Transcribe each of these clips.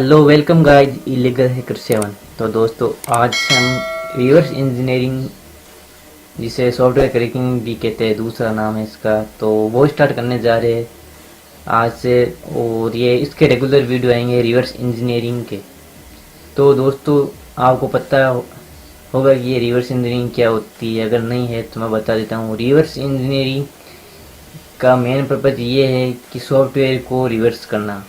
Hello welcome guys illegal hacker 7। तो दोस्तों आज हम रिवर्स इंजीनियरिंग, जिसे सॉफ्टवेयर क्रैकिंग भी कहते हैं, दूसरा नाम है इसका, तो वो स्टार्ट करने जा रहे हैं आज से। और ये इसके रेगुलर वीडियो आएंगे रिवर्स इंजीनियरिंग के। तो दोस्तों आपको पता होगा कि ये रिवर्स इंजीनियरिंग क्या होती है, अगर नहीं है तो मैं बता देता हूँ। रिवर्स इंजीनियरिंग का मेन पर्पज़ ये है कि सॉफ्टवेयर को रिवर्स करना।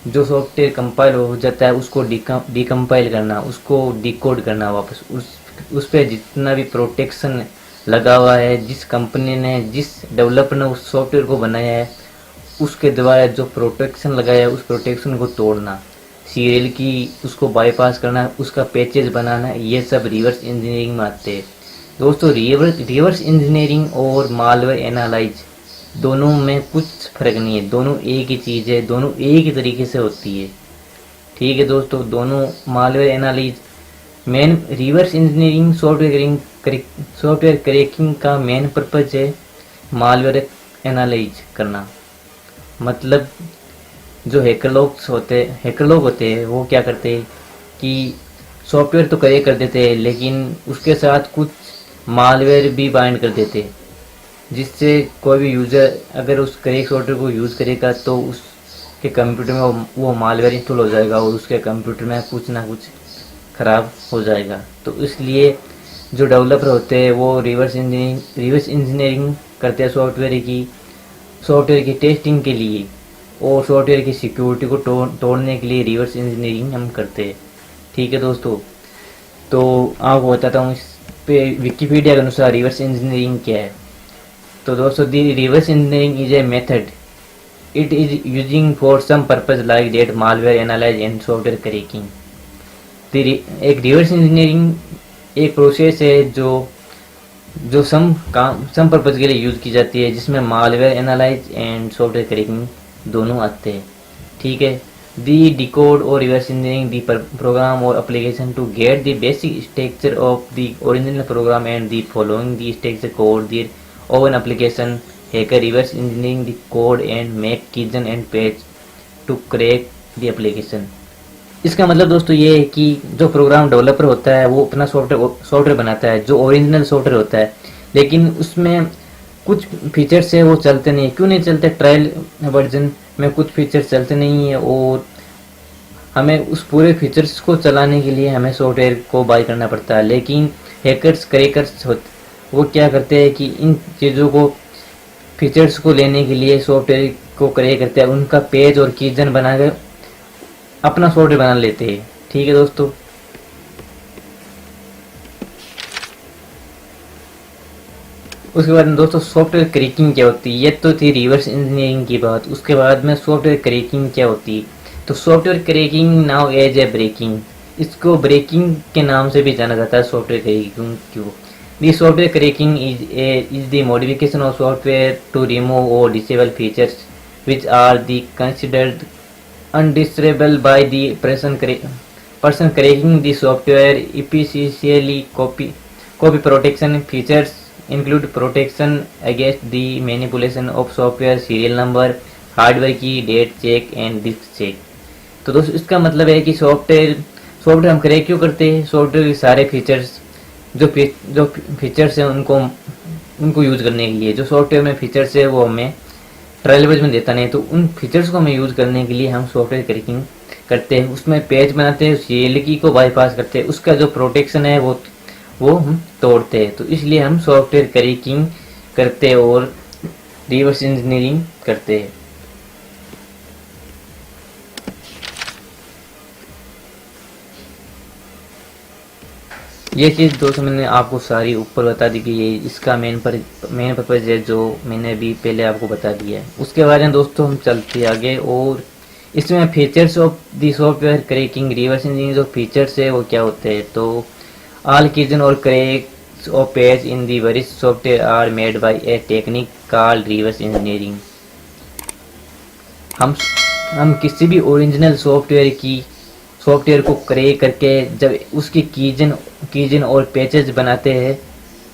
जो सॉफ्टवेयर कंपाइल हो जाता है उसको डिकम्पाइल करना, उसको डिकोड करना वापस। उस पर जितना भी प्रोटेक्शन लगा हुआ है, जिस कंपनी ने, जिस डेवलपर ने उस सॉफ्टवेयर को बनाया है, उसके द्वारा जो प्रोटेक्शन लगाया है उस प्रोटेक्शन को तोड़ना, सीरियल की उसको बाईपास करना, उसका पैचेज बनाना, ये सब रिवर्स इंजीनियरिंग में आते हैं। दोस्तों रिवर्स इंजीनियरिंग और मालवेयर एनालाइज दोनों में कुछ फ़र्क नहीं है, दोनों एक ही चीज़ है, दोनों एक ही तरीके से होती है। ठीक है दोस्तों, दोनों मालवेयर एनालिज मेन रिवर्स इंजीनियरिंग सॉफ्टवेयर क्रैकिंग का मेन पर्पज है मालवेयर एनालाइज करना। मतलब जो हैकर लोग होते हैं वो क्या करते हैं कि सॉफ्टवेयर तो क्रैक कर देते हैं, लेकिन उसके साथ कुछ मालवेयर भी बाइंड कर देते हैं, जिससे कोई भी यूज़र अगर उस क्रैक सॉफ्टवेयर को यूज़ करेगा तो उसके कंप्यूटर में वो मालवेयर इंस्टॉल हो जाएगा और उसके कंप्यूटर में कुछ ना कुछ ख़राब हो जाएगा। तो इसलिए जो डेवलपर होते हैं वो रिवर्स इंजीनियरिंग करते हैं सॉफ्टवेयर की टेस्टिंग के लिए और सॉफ्टवेयर की सिक्योरिटी को तोड़ने के लिए रिवर्स इंजीनियरिंग हम करते हैं। ठीक है दोस्तों, तो आपको बताता हूँ इस पे विकिपीडिया के अनुसार रिवर्स इंजीनियरिंग क्या है। तो दोस्तों the reverse engineering is a method it is using for some purpose like that malware analyse and software cracking. एक रिवर्स इंजीनियरिंग एक प्रोसेस है जो सम पर्पज के लिए यूज़ की जाती है, जिसमें malware analyse and software cracking दोनों आते हैं। ठीक है, दी डिकोड और रिवर्स इंजीनियरिंग दी प्रोग्राम और application to get the basic structure of the original program and the following the structure code the of an application. Hacker reverse engineering the code and make keygen and patch to crack the application. इसका मतलब दोस्तों ये है कि जो programme developer होता है वो अपना सॉफ्टवेयर बनाता है जो ओरिजिनल सॉफ्टवेयर होता है, लेकिन उसमें कुछ फीचर्स है वो चलते नहीं। क्यों नहीं चलते? ट्रायल वर्जन में कुछ फीचर्स चलते नहीं है और हमें उस पूरे फीचर्स को चलाने के लिए हमें सॉफ्टवेयर को बाय करना पड़ता है। लेकिन क्रैकर्स वो क्या करते हैं कि इन चीज़ों को, फीचर्स को लेने के लिए सॉफ्टवेयर को क्रैक करते हैं, उनका पेज और कीजन बनाकर अपना सॉफ्टवेयर बना लेते हैं। ठीक है दोस्तों, उसके बाद दोस्तों सॉफ्टवेयर क्रैकिंग क्या होती है। ये तो थी रिवर्स इंजीनियरिंग की बात। उसके बाद में सॉफ्टवेयर क्रैकिंग क्या होती है। तो software cracking now as a breaking, इसको ब्रेकिंग के नाम से भी जाना जाता है। सॉफ्टवेयर क्रैकिंग क्यों? The software cracking is the modification of software to remove or disable features which are considered undesirable by the person cracking the software. Especially copy protection features include protection against the manipulation of software, serial number, hardware key, date check and disk check. तो दोस्तों इसका मतलब है कि software हम crack क्यों करते हैं? सॉफ्टवेयर के सारे फीचर्स जो फीचर्स हैं उनको यूज़ करने के लिए। जो सॉफ्टवेयर में फीचर्स है वो हमें ट्रायल वर्जन में देता नहीं, तो उन फीचर्स को हमें यूज़ करने के लिए हम सॉफ्टवेयर क्रैकिंग करते हैं। उसमें पेज बनाते हैं, सीएल की को बाईपास करते हैं, उसका जो प्रोटेक्शन है वो हम तोड़ते हैं। तो इसलिए हम सॉफ्टवेयर क्रैकिंग करते हैं और रिवर्स इंजीनियरिंग करते हैं। ये चीज़ दोस्तों मैंने आपको सारी ऊपर बता दी कि ये इसका मेन पर्पज़ है, जो मैंने अभी पहले आपको बता दिया है। उसके बारे में दोस्तों हम चलते आगे और इसमें features of the software cracking reverse engineering जो फीचर्स है वो क्या होते हैं। तो ऑल कीजन और cracks of page in the various software are made by a technique called reverse engineering. हम किसी भी ओरिजिनल सॉफ्टवेयर को क्रैक करके जब उसकी कीजन और पैचेज बनाते हैं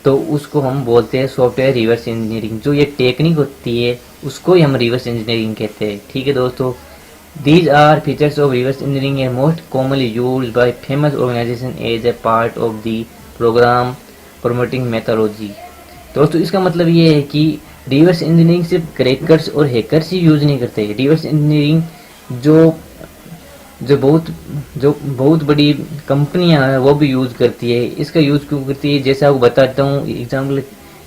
तो उसको हम बोलते हैं सॉफ्टवेयर रिवर्स इंजीनियरिंग। जो ये टेक्निक होती है उसको ही हम रिवर्स इंजीनियरिंग कहते हैं। ठीक है दोस्तों, These are features of reverse engineering and most commonly used by famous organizations as a part of the program promoting methodology। दोस्तों इसका मतलब ये है कि रिवर्स इंजीनियरिंग सिर्फ क्रैकर्स और हैकर्स ही यूज नहीं करते। रिवर्स इंजीनियरिंग जो जो बहुत बड़ी कंपनियां हैं वो भी यूज करती है। इसका यूज क्यों करती है, जैसे आपको बताता हूँ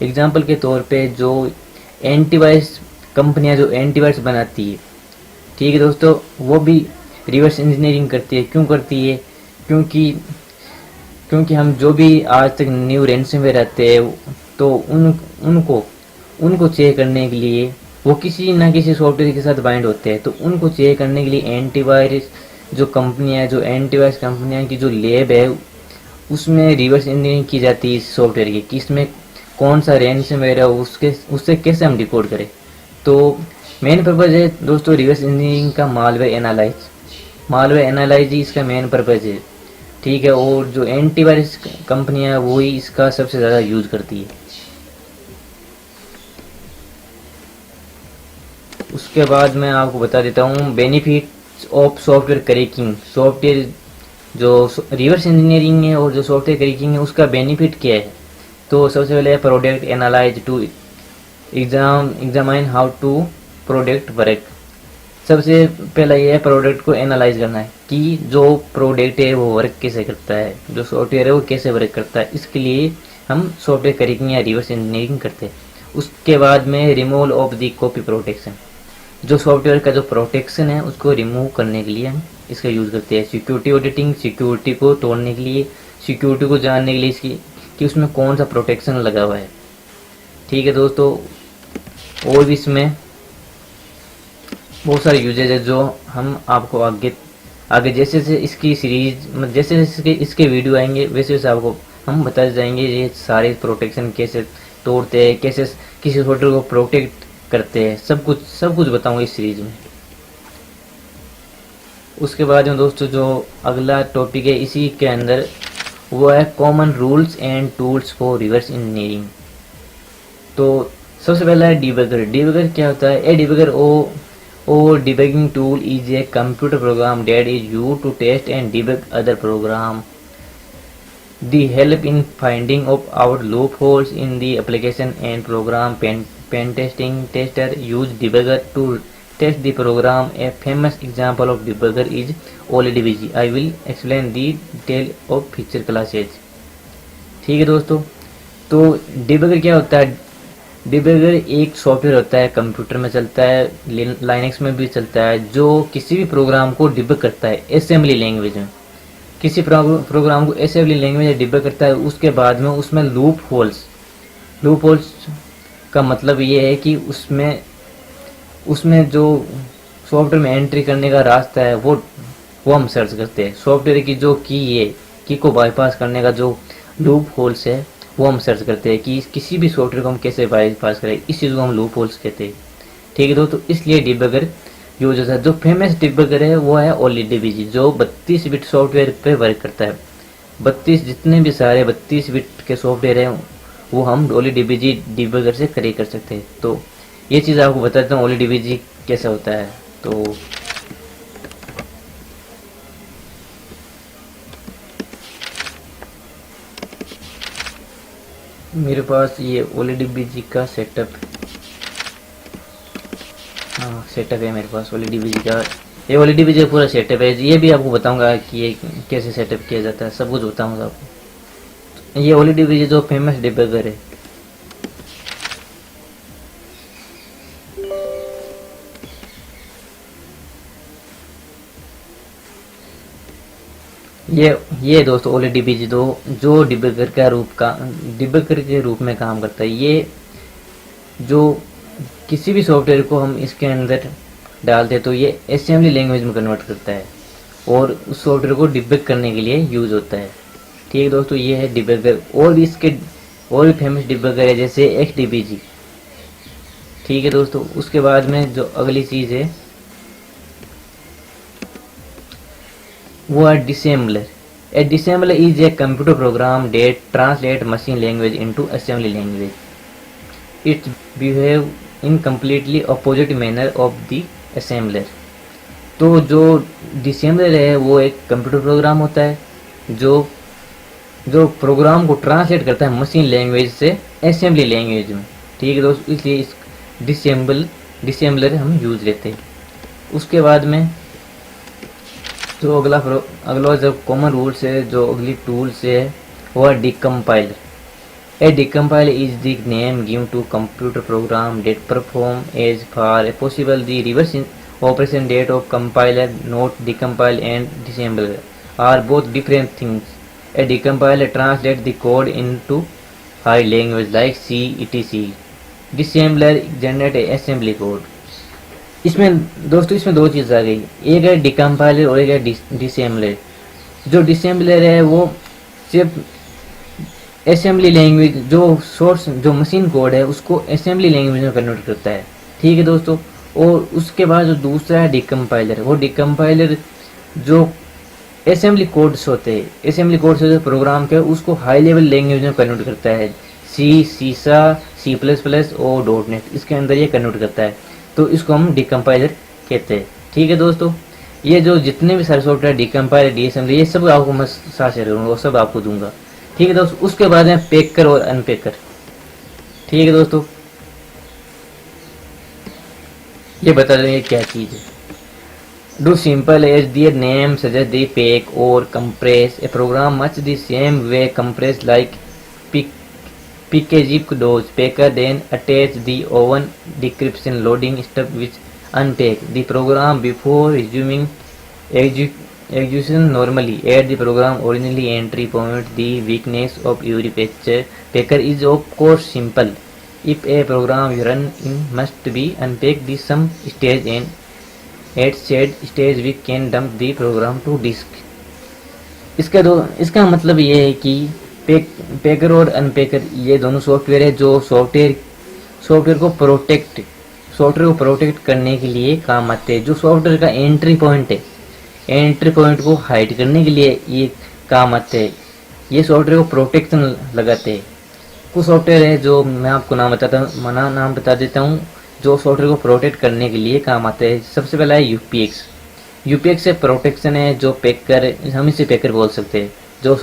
एग्जाम्पल के तौर पे जो एंटीवायरस कंपनियां जो एंटीवायरस बनाती है, ठीक है दोस्तों, वो भी रिवर्स इंजीनियरिंग करती है। क्यों करती है? क्योंकि क्योंकि हम जो भी आज तक न्यू रैंसमवेयर आते हैं तो उनको चेक करने के लिए वो किसी ना किसी सॉफ्टवेयर के साथ बाइंड होते हैं। तो उनको चेक करने के लिए एंटीवायरस जो कंपनियां जो एंटीवायरस कंपनियां की जो लैब है उसमें रिवर्स इंजीनियरिंग की जाती है इस सॉफ्टवेयर की, कि इसमें कौन सा रैंसमवेयर है उससे कैसे हम डिकोड करें। तो मेन पर्पज़ है दोस्तों रिवर्स इंजीनियरिंग का मालवेयर एनालाइज ही इसका मेन पर्पज़ है, ठीक है। और जो एंटीवायरस कंपनियां हैं वो ही इसका सबसे ज़्यादा यूज करती है। उसके बाद मैं आपको बता देता हूँ benefits of software cracking. Software जो रिवर्स इंजीनियरिंग है और जो सॉफ्टवेयर क्रैकिंग है उसका बेनिफिट क्या है। तो सबसे पहले product analyse to examine how to product work. सबसे पहला ये है प्रोडक्ट को एनालाइज करना है कि जो प्रोडक्ट है वो वर्क कैसे करता है, जो सॉफ्टवेयर है वो कैसे वर्क करता है। इसके लिए हम सॉफ्टवेयर क्रैकिंग या रिवर्स इंजीनियरिंग करते हैं। उसके बाद में removal of the copy protection, जो सॉफ्टवेयर का जो प्रोटेक्शन है उसको रिमूव करने के लिए हम इसका यूज़ करते हैं। सिक्योरिटी ऑडिटिंग, सिक्योरिटी को तोड़ने के लिए, सिक्योरिटी को जानने के लिए इसकी कि उसमें कौन सा प्रोटेक्शन लगा हुआ है, ठीक है दोस्तों। और भी इसमें बहुत सारे यूजेज है जो हम आपको आगे जैसे जैसे इसकी सीरीज जैसे जैसे इसके वीडियो आएंगे वैसे वैसे आपको हम बताते जाएंगे ये सारे प्रोटेक्शन कैसे तोड़ते हैं, कैसे किसी सॉफ्टवेयर को प्रोटेक्ट करते हैं, सब कुछ बताऊंगा इस सीरीज में। उसके बाद में दोस्तों जो अगला टॉपिक है इसी के अंदर वो है common rules and tools for reverse engineering. तो सबसे पहला है डिबगर। डिबगर क्या होता है? ए debugger or debugging tool is a computer program that is used to test and debug other program. The help in finding out loopholes in the application and program. Pen testing tester use debugger to test the program. A famous example of debugger is OLEDBG. I will explain the detail of future classes। ठीक है दोस्तों, तो debugger क्या होता है? Debugger एक software होता है, कंप्यूटर में चलता है, लाइनक्स में भी चलता है, जो किसी भी प्रोग्राम को डिबग करता है असेंबली लैंग्वेज में। किसी प्रोग्राम को असेंबली लैंग्वेज में डिबग करता है, उसके बाद में उसमें लूप होल्स का मतलब ये है कि उसमें जो सॉफ्टवेयर में एंट्री करने का रास्ता है वो हम सर्च करते हैं। सॉफ्टवेयर की जो की को बाईपास करने का जो लूप होल्स है वो हम सर्च करते हैं कि किसी भी सॉफ्टवेयर को हम कैसे बाईपास करें। इस चीज़ को हम लूप होल्स कहते हैं, ठीक है दोस्तों। इसलिए डिबगर यूज होता है। जो फेमस डिबगर है वो है OLEDBG, जो 32 बिट सॉफ्टवेयर पे वर्क करता है। 32 जितने भी सारे 32 बिट के सॉफ्टवेयर हैं वो हम OLEDBG डिबगर से क्रैक कर सकते हैं। तो ये चीज़ आपको बताता हूँ OLEDBG कैसा होता है। तो मेरे पास ये OLEDBG का सेटअप है मेरे पास OLEDBG का। ये OLEDBG का पूरा सेटअप है। ये भी आपको बताऊंगा कि ये कैसे सेटअप किया जाता है, सब कुछ बताऊंगा आपको। ये OLEDBG जो फेमस डिबगर है, ये दोस्तों OLEDBG जो डिबगर के रूप में काम करता है। ये जो किसी भी सॉफ्टवेयर को हम इसके अंदर डालते हैं तो ये असेंबली लैंग्वेज में कन्वर्ट करता है और उस सॉफ्टवेयर को डिबग करने के लिए यूज होता है, ठीक है दोस्तों। ये है डिबगर। और भी फेमस डिबगर है जैसे XDBG, ठीक है दोस्तों। उसके बाद में जो अगली चीज़ है वो है disassembler. A disassembler is a computer program that translate machine language into assembly language. It's behave in completely opposite manner of the assembler. तो जो डिसेंबलर है वो एक कंप्यूटर प्रोग्राम होता है जो जो प्रोग्राम को ट्रांसलेट करता है मशीन लैंग्वेज से असेंबली लैंग्वेज में। ठीक है दोस्तों, इसलिए इस डिसेंबलर हम यूज लेते हैं। उसके बाद में जो अगला जो कॉमन रूल्स है, जो अगली टूल्स है वो है डिकम्पाइलर। A decompiler is the name given to computer program that perform as far as possible the reverse operation that of compiler. Note: decompile and disassembler are both different things. A decompiler translates the code into high language like C, etc. Disassembler generate assembly code. इसमें दोस्तों इसमें दो चीज़ आ गई, एक है डिकम्पाइलर और एक है डिसेंबलर। जो डिसेंबलर है वो सिर्फ असेंबली लैंग्वेज जो सोर्स जो मशीन कोड है उसको असेंबली लैंग्वेज में कन्वर्ट करता है। ठीक है दोस्तों, और उसके बाद जो दूसरा है डिकम्पाइलर, वो डिकम्पाइलर जो असेंबली कोड्स होते हैं, असेंबली कोड्स होते हैं प्रोग्राम के, उसको हाई लेवल लैंग्वेज में कन्वर्ट करता है। सी, सीसा, C++ और .NET इसके अंदर ये कन्वर्ट करता है, तो इसको हम डिकम्पाइलर कहते हैं। ठीक है दोस्तों, ये जो जितने भी सारे सॉफ्टवेयर डिकम्पाइलर, डिसेंबली, ये सब आपको मैं साथ शेयर करूँगा, वो सब आपको दूंगा। ठीक है दोस्तों, उसके बाद है पैकर और अनपैकर। ठीक है दोस्तों, ये बता देंगे क्या चीज़ है। Do simple as their name suggest the pack और compress a program much the same way compress like pkzip does packer then attach the oven decryption loading step which unpack the program before resuming execution. Normally at the program originally entry point. The weakness of every packer is of course simple. If a program run in must be unpack the some stage and at said stage we can dump the program to disk. इसका मतलब ये है कि पैकर और अनपैकर ये दोनों software है जो सॉफ्टवेयर को प्रोटेक्ट करने के लिए काम आते हैं। जो सॉफ्टवेयर का एंट्री पॉइंट है, एंट्री पॉइंट को हाइड करने के लिए ये काम आते हैं। ये सॉफ्टवेयर को प्रोटेक्शन लगाते हैं। कुछ सॉफ्टवेयर है जो मैं आपको नाम बता देता हूँ जो सॉफ्टवेयर को प्रोटेक्ट करने के लिए काम आते हैं। सबसे पहला है यूपीएक्स से प्रोटेक्शन है जो पैकर, हम इसे पैकर बोल सकते हैं। जो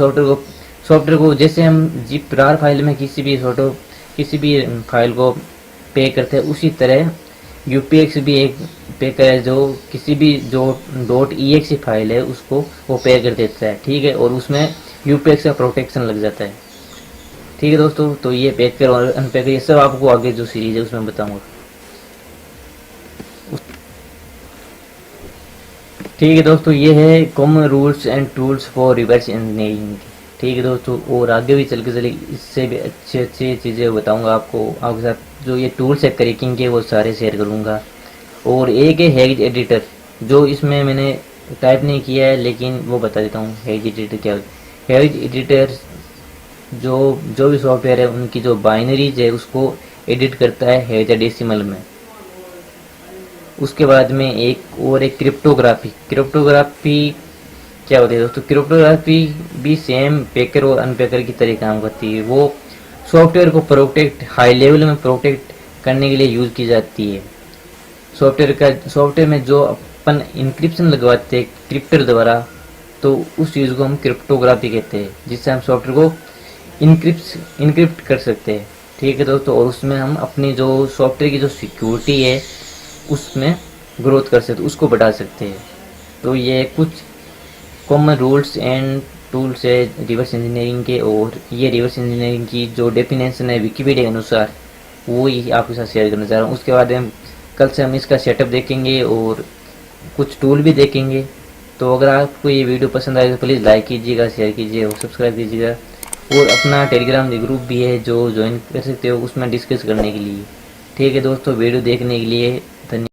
सॉफ्टवेयर को जैसे हम जिप रार फाइल में किसी भी फाइल को पे करते हैं, उसी तरह यूपीएक्स भी एक पैकर है जो किसी भी जो .exe फाइल है उसको वो पे कर देता है। ठीक है, और उसमें यूपीएक्स का प्रोटेक्शन लग जाता है। ठीक है दोस्तों, तो ये पैकर और अनपैकर ये सब आपको आगे जो सीरीज है उसमें बताऊंगा। ठीक है दोस्तों, ये है common rules and tools for reverse engineering. ठीक है दोस्तों, और आगे भी चल इससे भी अच्छे चीज़ें बताऊंगा आपके साथ। जो ये टूल्स है क्रैकिंग के वो सारे शेयर करूंगा। और एक है हेज एडिटर, जो इसमें मैंने टाइप नहीं किया है लेकिन वो बता देता हूँ हेज एडिटर क्या है। हेज एडिटर जो भी सॉफ्टवेयर है उनकी जो बाइनरीज है उसको एडिट करता है हेक्साडेसिमल में। उसके बाद में एक क्रिप्टोग्राफी क्या होती है दोस्तों। क्रिप्टोग्राफी भी सेम पैकर और अनपैकर की तरह काम करती है। वो सॉफ्टवेयर को हाई लेवल में प्रोटेक्ट करने के लिए यूज की जाती है। सॉफ्टवेयर में जो अपन इंक्रिप्शन लगवाते हैं क्रिप्टर द्वारा, तो उस चीज़ को हम क्रिप्टोग्राफी कहते हैं, जिससे हम सॉफ्टवेयर को इनक्रिप्ट कर सकते हैं। ठीक है दोस्तों, और उसमें हम अपनी जो सॉफ्टवेयर की जो सिक्योरिटी है उसमें ग्रोथ कर सकते, उसको बढ़ा सकते हैं। तो ये कुछ कॉमन रूल्स एंड टूल्स है रिवर्स इंजीनियरिंग के, और ये रिवर्स इंजीनियरिंग की जो डेफिनेशन है विकिपीडिया के अनुसार वो ही आपके साथ शेयर करना चाह रहा हूँ। उसके बाद कल से हम इसका सेटअप देखेंगे और कुछ टूल भी देखेंगे। तो अगर आपको ये वीडियो पसंद आए तो प्लीज़ लाइक कीजिएगा, शेयर कीजिए और सब्सक्राइब कीजिएगा। और अपना टेलीग्राम ग्रुप भी है जो ज्वाइन कर सकते हो उसमें डिस्कस करने के लिए। ठीक है दोस्तों, वीडियो देखने के लिए धन्यवाद।